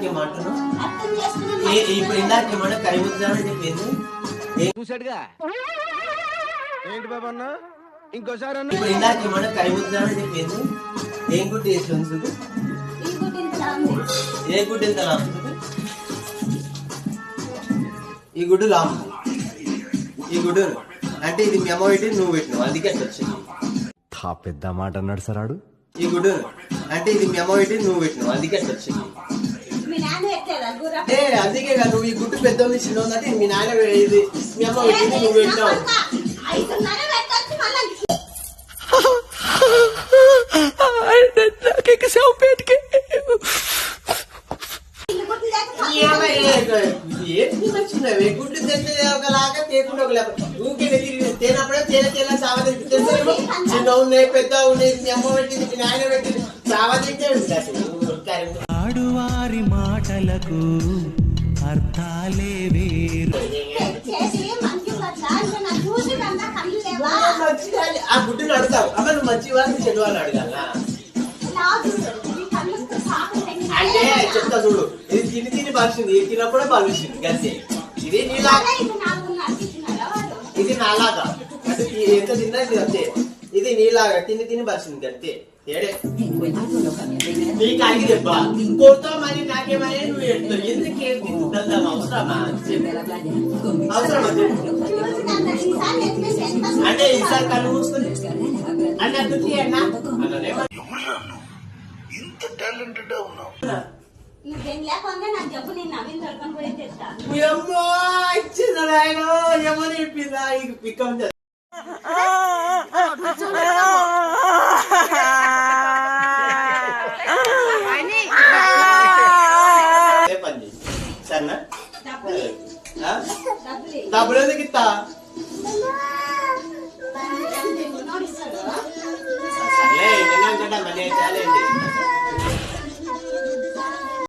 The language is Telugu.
ఇందాకేమంటున్నావు? ఇప్పుడు ఇందాకేమన్నా కరిముద్దామని చెప్పింది చూసాడుగా ఏంటి బాబా అన్న ఇంకోసారి అన్న ఇప్పుడు ఇందాకేమన్నా కరిముద్దామని చెప్పింది ఏం గుడ్డు వేస్తుంది చూడు. ఏ గుడ్డు ఎంత లాంపుతుంది? ఈ గుడ్డు లాంపు. ఈ గుడ్డు అంటే ఇది మెమో పెట్టి నువ్వు పెట్టినావు, అందుకే అట్లా వచ్చింది. పెద్ద మాట అన్నాడు సరాడు. ఈ గుడ్డు అంటే ఇది మెమో పెట్టి నువ్వు పెట్టినావు, అందుకే అట్లా వచ్చింది. అందుకే కదా నువ్వు ఈ గుడ్డు పెద్ద చిన్న అంటే మీ నాన్న ఇది మెమో పెట్టి నువ్వు పెట్టినావు. ఏంటి గుడ్డు తెస్తే ఒకలాగా తేకుండా ఒకలాగా ఊకే తేనప్పుడే తేన తేన చావ తింటే చిన్న ఉన్నాయి పెద్ద ఉన్నాయి అమ్మ పెట్టింది మీ నాయన పెట్టింది చావ తింటే ఆడువారి మాటలకు అర్థాలే వేరు. ఆ గుడ్డును అడుగుతావు అమ్మ నువ్వు మంచి వాళ్ళు చెడు అని అడగాల అంటే చెప్తా చూడు. ఇది తిని తిని పలిసింది, ఇది తినప్పుడే పలిసింది గంతే. ఇది నీలాగా ఇది నాలాగా అంటే ఎంత తిన్నా ఇది అంతే. ఇది నీలాగా తిని తిని పలిసింది గంతే. ఏడే నీకు అడిగి దెబ్బ కొడతావు మరి నాకేమని నువ్వు ఎడతావు. ఎందుకు తింటుందాం అవసరమా అవసరమా అంటే ఈసారి కళ్ళు మూసుకుని అంటే ఇంత టాలెంటెడ్ ఉన్నావు. ఏమో ఇచ్చిందా ఆయన ఏమో చెప్పిందా ఇక పిక్కం పని సరేనా డబ్బులు ఎందుకు ఇస్తా సర్లే మళ్ళీ చేయాలండి.